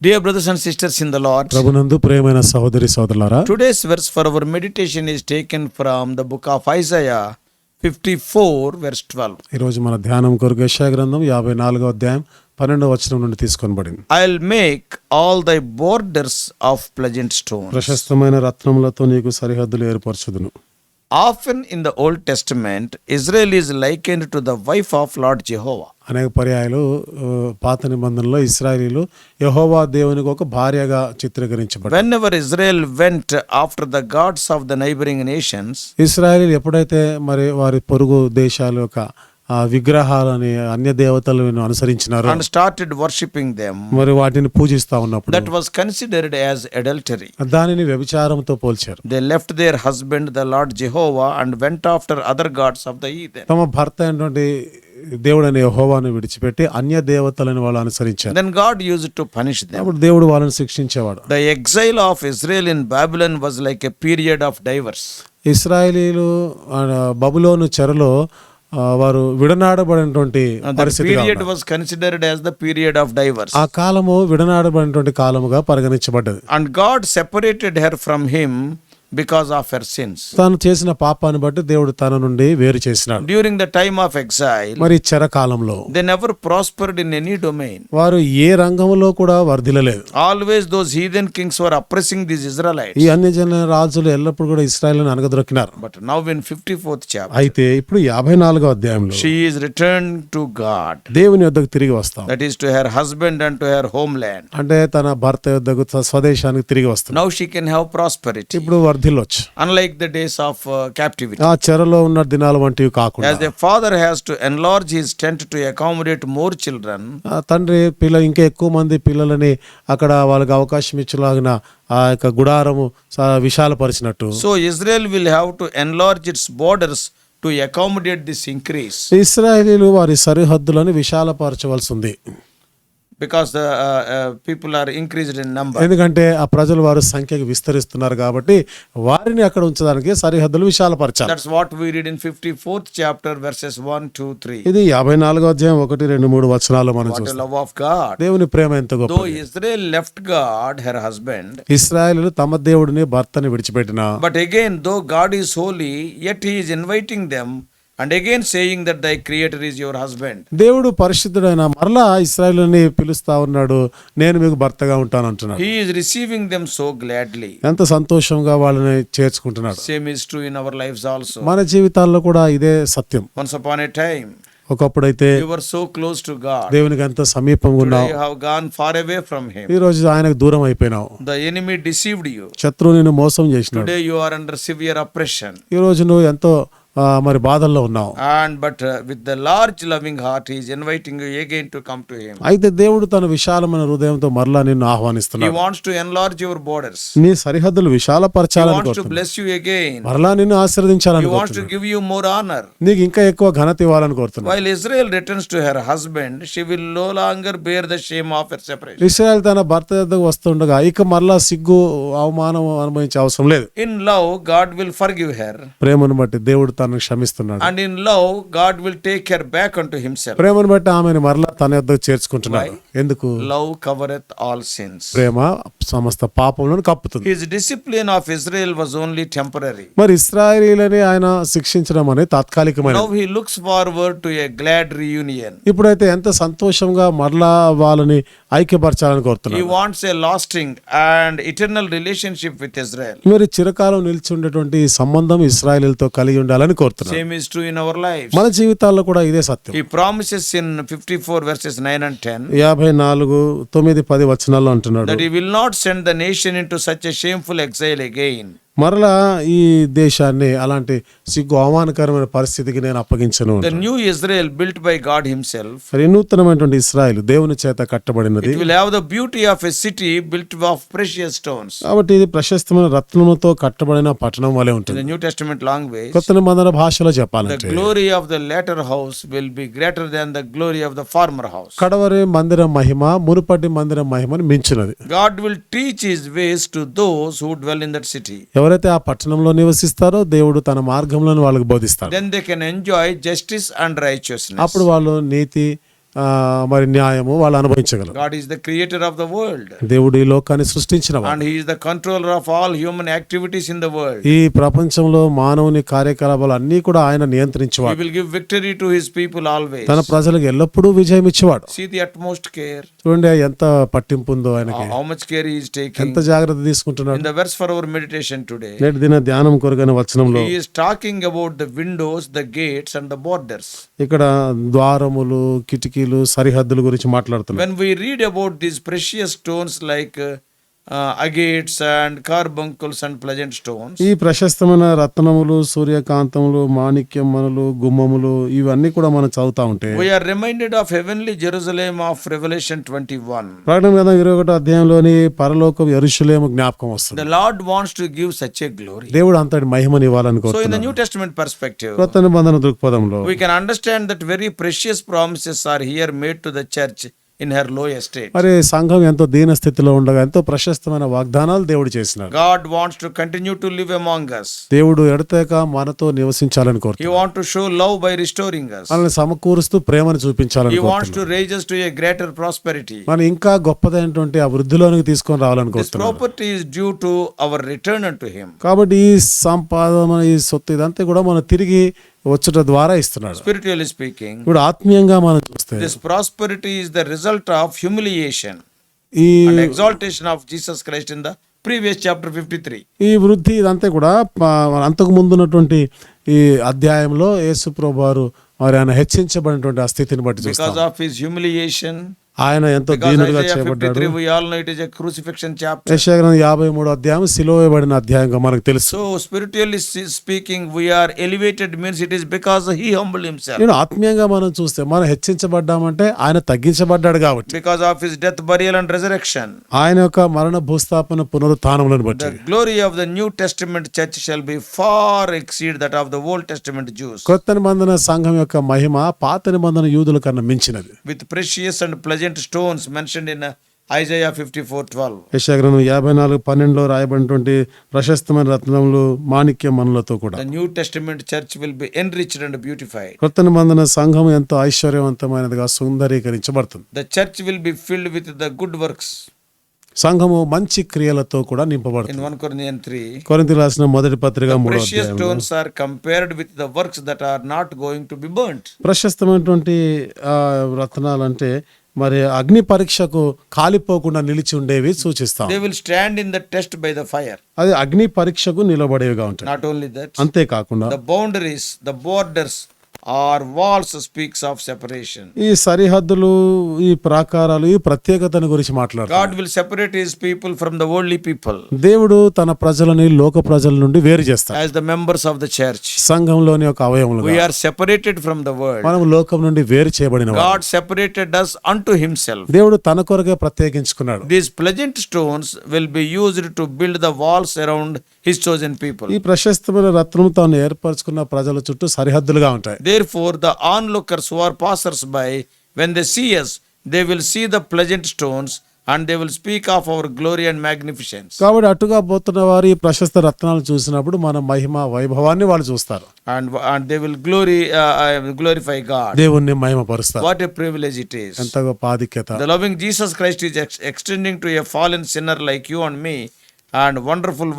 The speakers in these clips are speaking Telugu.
Dear brothers and sisters in the Lord, ప్రభునందు ప్రియమైన సహోదరి సోదరులారా, today's verse for our meditation is taken from the book of Isaiah 54 verse 12. ఈరోజు మన ధ్యానం కొరకు యెషయా గ్రంథం 54వ అధ్యాయం 12వ వచనం నుండి తీసుకొనబడింది. I'll make all thy borders of pleasant stones. ప్రశస్తమైన రత్నములతో నీకు సరిహద్దులు ఏర్పరచుదును. Often in the Old Testament, Israel is likened to the wife of Lord Jehovah. అనేక పర్యాయాలు పాత నిబంధనలో ఇశ్రాయేలీలు యెహోవా దేవునికి ఒక భార్యగా చిత్రీకరించబడ్డారు. Whenever Israel went after the gods of the neighboring nations, ఇశ్రాయేలీలు ఎప్పుడైతే మరి వారి పొరుగు దేశాల యొక్క విగ్రహాలని అన్య దేవతలను అనుసరించినారు and started worshipping them, మరి వాటిని పూజిస్తా ఉన్నప్పుడు that was considered as adultery. దానిని వ్యభిచారంతో పోల్చారు. They left their husband, the Lord Jehovah, and went after other gods of the heathen. తమ భర్త అయినటువంటి దేవుడైన యెహోవాను విడిచిపెట్టి అన్య దేవతలను వాళ్ళు అనుసరించారు. Then God used to punish them. అప్పుడు దేవుడు వాళ్ళని శిక్షించేవాడు. The exile of Israel in Babylon was like a period of divorce. ఇశ్రాయేలీలు బబులోను చెరలో వారు విడనాడబడినటువంటి పరిస్థితి. Period was considered as the period of divorce. ఆ కాలము విడనాడబడినటువంటి కాలముగా పరిగణించబడ్డది. And God separated her from him because of her sins. తాను చేసిన పాపాన్ని బట్టి దేవుడు తన నుండి వేరు చేసినాడు. During the time of exile, మరి చెర కాలంలో they never prospered in any domain. వారు ఏ రంగంలో కూడా వర్ధిల్లలేదు. Always those heathen kings were oppressing these Israelites. ఈ అన్యజన రాజులు ఎల్లప్పుడూ కూడా ఇశ్రాయేలును అనగదొక్కినారు. But now in 54th chapter, అయితే ఇప్పుడు 54వ అధ్యాయంలో she is returned to God. దేవుని యొద్దకు తిరిగి వస్తాం. That is to her husband and to her homeland. అంటే తన భర్త యొద్దకు స్వదేశానికి తిరిగి వస్తుంది. Now she can have prosperity. ఇప్పుడు వర్ధిల్లొచ్చు. Unlike the days of captivity. ఆ చెరలో ఉన్న దినాల వంటివి కాకుండా As a father has to enlarge his tent to accommodate more children, ఆ తండ్రి ఇంకా ఎక్కువ మంది పిల్లలని అక్కడ వాళ్ళకి అవకాశం ఇచ్చేలాగిన ఆ యొక్క గుడారము విశాలపరిచినట్టు, so Israel will have to enlarge its borders to accommodate this increase. ఇశ్రాయేలీలు వారి సరిహద్దులను విశాలపరచవలసి ఉంది. Because the people are increased in number. ఎందుకంటే ఆ ప్రజలు వారి సంఖ్యకు విస్తరిస్తున్నారు కాబట్టి వారిని అక్కడ ఉంచడానికి సరిహద్దులు విశాలపరచాలి. That's what we read in 54th chapter verses 1, 2, 3. ఇది 54వ అధ్యాయం 1, 2, 3 వచనాలు మనం What a చూస్తాం. love of God. దేవుని ప్రేమ ఎంత Though గొప్పది. Israel left God, her husband, ఇశ్రాయేలీలు తమ దేవుడిని భర్తని విడిచిపెట్టిన, but again, though God is holy, yet he is inviting them and again saying that thy creator is your husband. దేవుడు పరిశుద్ధుడైన మరలా ఇశ్రాయేలుని పిలుస్తా ఉన్నాడు, నేను మీకు భర్తగా ఉంటాను అంటున్నాడు. He is receiving them so gladly. ఎంత సంతోషంగా వాళ్ళని చేర్చుకుంటున్నాడు. Same is true in our lives also. మన జీవితాల్లో కూడా ఇదే సత్యం. Once upon a time, ఒకప్పుడైతే you were so close to God. దేవునికి ఎంత సమీపంగా Today ఉన్నావు. you have gone far away from him. ఈ రోజు ఆయనకు దూరం అయిపోయినావు. The enemy deceived you. శత్రువు నిన్ను మోసం చేసినాడు. Today you are under severe oppression. ఈ రోజు నువ్వు ఎంతో మరి బాధల్లో ఉన్నావు. But with the large loving heart, he is inviting you again to come to him. అయితే దేవుడు తన విశాలమైన హృదయంతో మరలా నిన్ను He ఆహ్వానిస్తున్నాడు. wants to enlarge your borders. నీ సరిహద్దులు He విశాలపరచాలని wants to కోరుతున్నాడు. bless you again. మరలా నిన్ను ఆశీర్వదించాలని He wants to కోరుతున్నాడు. give you more honor. నీకు ఇంకా ఎక్కువ ఘనత ఇవ్వాలని కోరుతున్నాడు. While Israel returns to her husband, she will no longer bear the shame of her separation. Israel తన భర్త యొద్దకు వస్తుండగా ఇక మరలా సిగ్గు అవమానం అనుభవించే అవసరం లేదు. In love, God will forgive her. ప్రేమను బట్టి దేవుడు తనను క్షమిస్తున్నాడు. And in love, God will take her back unto himself. ప్రేమను బట్టి ఆమెను మరలా తన యొద్దకు చేర్చుకుంటున్నాడు. ఎందుకు? Love covereth all sins. ప్రేమ సమస్త పాపములను కప్పుతుంది. His discipline of Israel was only temporary. మరి ఇశ్రాయేలీయులని ఆయన శిక్షించడం అనేది తాత్కాలికమైన. Now he looks forward to a glad reunion. ఇప్పుడైతే ఎంత సంతోషంగా మరలా వాళ్ళని ఐక్యపరచాలని He కోరుతున్నాడు. wants a lasting and eternal relationship with Israel. మరి చిరకాలం నిలిచి ఉండేటువంటి ఈ సంబంధం ఇశ్రాయేలీయులతో కలిగి ఉండాలని కోరుతున్నాడు. Same is true in our lives. మన జీవితాల్లో కూడా ఇదే సత్యం. He promises in 54 verses 9 and 10 54, 9, 10 వచనాల్లో అంటున్నాడు, that he will not send the nation into such a shameful exile again. మరలా ఈ దేశాన్ని అలాంటి సిగ్గు అవమానకరమైన పరిస్థితికి నేను అప్పగించను. The new Israel built by God himself, మరి నూతనమైనటువంటి ఇశ్రాయేల్ దేవుని చేత కట్టబడినది. it will have the beauty of a city built of precious stones. కాబట్టి ఇది ప్రశస్తమైన రత్నములతో కట్టబడిన పట్టణం వలె In ఉంటుంది. the New Testament language, కొత్త నిబంధన భాషలో the చెప్పాలంటే glory of the latter house will be greater than the glory of the former house. కడవరి మందిరం మహిమ మునుపటి మందిరం మహిమని మించినది. God will teach his ways to those who dwell in that city. ఎవరైతే ఆ పట్టణంలో నివసిస్తారో దేవుడు తన మార్గంలో వాళ్ళకి బోధిస్తాడు. Then they can enjoy justice and righteousness. అప్పుడు వాళ్ళు నీతి మరి న్యాయము వాళ్ళు అనుభవించగలరు. God is the creator of the world. దేవుడు ఈ లోకాన్ని సృష్టించిన వాడు. And he is the controller of all human activities in the world. ఈ ప్రపంచంలో మానవుని కార్యకలాపాలు అన్నీ కూడా ఆయన He నియంత్రించేవాడు. will give victory to his people always. తన ప్రజలకు ఎల్లప్పుడూ విజయం ఇచ్చేవాడు. See the utmost care. చూడండి ఎంత పట్టింపు ఉందో ఆయనకి, How much care he is taking. ఎంత జాగ్రత్త తీసుకుంటున్నాడు. In the verse for our meditation today, నేటి దిన ధ్యానం కొరకైన వచనంలో he is talking about the windows, the gates and the borders. ఇక్కడ ద్వారములు, కిటికీలు, సరిహద్దుల గురించి మాట్లాడుతున్నాడు. When we read about these precious stones like agates and carbuncles and pleasant stones, ఈ ప్రశస్తమైన రత్నములు, సూర్యకాంతములు, మాణిక్యం మనులు, గుమ్మములు ఇవన్నీ కూడా మనం చదువుతా ఉంటే we are reminded of heavenly Jerusalem of Revelation 21. ప్రకటన గ్రంథం 21వ అధ్యాయంలోని పరలోకం యెరూషలేము జ్ఞాపకం వస్తుంది. The Lord wants to give such a glory. దేవుడు అంతటి మహిమని So in the ఇవ్వాలనుకుంటున్నాడు. New Testament perspective, కొత్త నిబంధన దృక్పథంలో we can understand that very precious promises are here made to the church in her low estate. మరి సంఘం ఎంతో దీన స్థితిలో ఉండగా ఎంతో ప్రశస్తమైన వాగ్దానాలు దేవుడు చేసినాడు. God wants to continue to live among us. దేవుడు ఎడతెగక మనతో నివసించాలని He కోరుతున్నాడు. wants to show love by restoring us. మనల్ని సమకూరుస్తూ ప్రేమను చూపించాలని He wants కోరుతున్నాడు. to raise us to a greater prosperity. మనం ఇంకా గొప్పదైనటువంటి ఆ వృద్ధిలోనికి తీసుకొని రావాలని This కోరుతున్నాడు. property is due to our return unto Him. కాబట్టి ఈ సంపాదన, ఈ సొత్తు ఇదంతా కూడా మనం తిరిగి వచ్చుట ద్వారా ఇస్తున్నాడు. Spiritually speaking, ఇప్పుడు ఆత్మీయంగా మనం చూస్తే this prosperity is the result of humiliation ఈ and exaltation of Jesus Christ in the previous chapter 53. ఈ వృద్ధి ఇదంతా కూడా అంతకు ముందు ఉన్నటువంటి ఈ అధ్యాయంలో యేసు ప్రభువారు మరి ఆయన హెచ్చించబడినటువంటి ఆ స్థితిని బట్టి Because చూస్తాం. of His humiliation, ఆయన ఎంతో because దీనుడుగా Isaiah చేయబడ్డాడు. 53, we all know it is a crucifixion chapter. యెషయా గ్రంథం 53వ అధ్యాయం సిలువ వేయబడిన అధ్యాయంగా మనకు తెలుసు. So spiritually speaking, we are elevated means it is because He humbled Himself. నేను ఆత్మీయంగా మనం చూస్తే మనం హెచ్చించబడ్డామంటే ఆయన తగ్గించబడ్డాడు కాబట్టి, Because of His death, burial and resurrection. ఆయన యొక్క మరణ భూస్థాపన పునరుత్థానములను బట్టి The glory of the New Testament church shall be far exceed that of the Old Testament Jews. కొత్త నిబంధన సంఘం యొక్క మహిమ పాత నిబంధన యూదుల కన్నా మించినది. With precious and pleasant stones mentioned in Isaiah 54:12. యెషయా గ్రంథం 54:12లో రాయబడినటువంటి ప్రశస్తమైన రత్నములు, మాణిక్య మనులతో కూడా The New Testament church will be enriched and beautified. కొత్త నిబంధన సంఘం ఎంతో ఐశ్వర్యవంతమైనదిగా సుందరీకరించబడుతుంది. The church will be filled with the good works. సంఘము మంచి క్రియలతో కూడా In నింపబడుతుంది. 1 Corinthians 3, కొరింథీ రాసిన మొదటి పత్రిక 3వ precious అధ్యాయంలో stones are compared with the works that are not going to be burnt. ప్రశస్తమైనటువంటి రత్నాలు అంటే మరి అగ్ని పరీక్షకు కాలిపోకుండా నిలిచి ఉండేవి సూచిస్తాం. They will stand in the test by the fire. అది అగ్ని పరీక్షకు నిలబడేవిగా ఉంటాయి. Not only that, అంతేకాకుండా the boundaries, the borders or walls speaks of separation. ఈ సరిహద్దులు, ఈ ప్రాకారాలు, ఈ ప్రత్యేకతను గురించి మాట్లాడుతారు. God will separate His people from the worldly people దేవుడు తన ప్రజలని లోక ప్రజల నుండి వేరు చేస్తాడు. as the members of the church. సంఘంలోని ఒక అవయవములుగా We are separated from the world. మనం లోకం నుండి వేరు చేయబడిన వారు. God separated us unto Himself. దేవుడు తన కొరకే ప్రత్యేకించుకున్నాడు. These pleasant stones will be used to build the walls around His chosen people. ఈ ప్రశస్తమైన రత్నం తాను ఏర్పరచుకున్న ప్రజల చుట్టూ సరిహద్దులుగా ఉంటాయి. Therefore, the onlookers who are passers by, when they see us, they will see the pleasant stones and they will speak of our glory and magnificence. కాబట్టి అటుగా పోతున్న వారు ఈ ప్రశస్త రత్నాలు చూసినప్పుడు మన మహిమ వైభవాన్ని వాళ్ళు చూస్తారు. And they will glorify God. దేవుణ్ణి మహిమపరుస్తారు. What a privilege it is. ఎంత గొప్ప ఆధిక్యత. The loving Jesus Christ is extending to a fallen sinner like you and me, and wonderful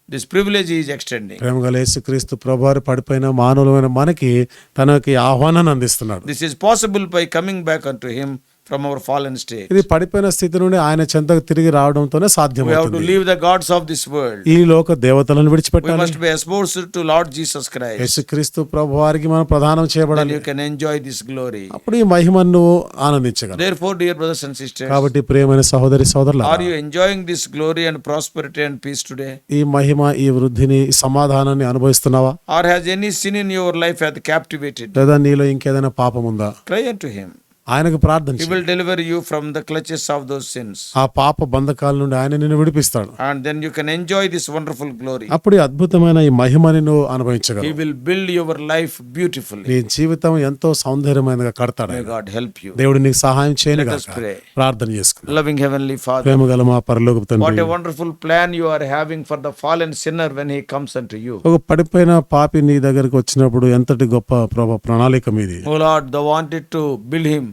this privilege is extending. ప్రేమగల యేసుక్రీస్తు ప్రభువారు పడిపోయిన మానవులమైన మనకి తనకి ఆహ్వానాన్ని అందిస్తున్నాడు. This is possible by coming back unto Him from our fallen state. ఇది పడిపోయిన స్థితి నుండి ఆయన చెంతకు తిరిగి రావడంతోనే We have to సాధ్యమవుతుంది. leave the gods of this world. ఈ లోక దేవతలను We విడిచిపెట్టాలి. must be espoused to Lord Jesus Christ. యేసుక్రీస్తు ప్రభువారికి మనం ప్రదానం Then చేయబడాలి. you can enjoy this glory. అప్పుడు ఈ మహిమను నువ్వు ఆనందించగలవు. Therefore, dear brothers and sisters, కాబట్టి ప్రియమైన సహోదరి సోదరులారా, are you enjoying this glory and prosperity and peace today? ఈ మహిమ, ఈ వృద్ధిని, ఈ సమాధానాన్ని అనుభవిస్తున్నావా? Or has any sin in your life hath captivated? లేదా నీలో ఇంకేదైనా పాపం ఉందా? Cry unto Him. ఆయనకు ప్రార్థన He చేయి. will deliver you from the clutches of those sins. ఆ పాప బంధకాల నుండి ఆయన నిన్ను విడిపిస్తాడు. And then you can enjoy this wonderful glory. అప్పుడు ఈ అద్భుతమైన ఈ మహిమని నువ్వు He అనుభవించగలవు. will build your life beautifully. నీ జీవితం ఎంతో సౌందర్యమైనదిగా కడతాడు May ఆయన. God help you. దేవుడు నీకు సహాయం చేయను Let us గాక. pray. ప్రార్థన చేసుకుందాం. Loving Heavenly Father, ప్రేమగల మా పరలోకపు what తండ్రి, a wonderful plan you are having for the fallen sinner when he comes unto you. ఒక పడిపోయిన పాపి నీ దగ్గరికి వచ్చినప్పుడు ఎంతటి గొప్ప ప్రణాళిక మీది. Oh Lord, thou wanted to build him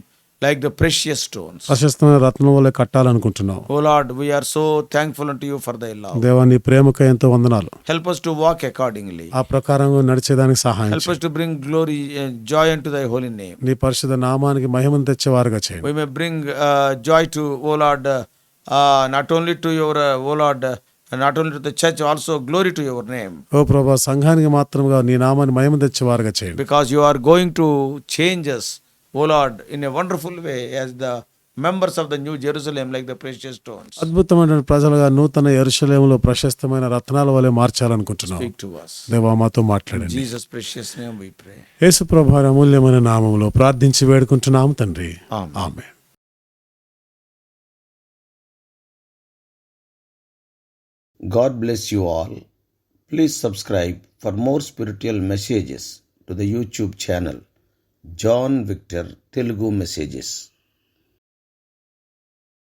like the precious stones. ప్రశస్తమైన రత్నం వలె కట్టాలనుకుంటున్నాం. Oh Lord, we are so thankful unto you for thy love. దేవా నీ ప్రేమకు ఎంతో వందనాలు. Help us to walk accordingly. ఆ ప్రకారంగా నడిచేదానికి సహాయం Help us to bring glory and joy unto thy holy name. నీ పరిశుద్ధ నామానికి మహిమను తెచ్చేవారుగా చేయండి. We may bring joy to, O Lord, not only to your, O Lord, not only to the church, also glory to your name. ఓ ప్రభా సంఘానికి మాత్రముగా నీ నామాన్ని మహిమ తెచ్చేవారుగా చేయండి. Because you are going to change us, O Lord, in a wonderful way as the members of the New Jerusalem, like the precious stones. అద్భుతమైన ప్రజలుగా నూతన యెరూషలేములో ప్రశస్తమైన రత్నాల వలె మార్చాలనుకుంటున్నాం. Speak to us. దేవా మాతో In మాట్లాడండి. Jesus' precious name we pray. యేసు ప్రభువు అమూల్యమైన నామములో ప్రార్థించి వేడుకుంటున్నాము తండ్రి. Amen. Amen. God bless you all. Please subscribe for more spiritual messages to the YouTube channel John Victor Telugu Messages.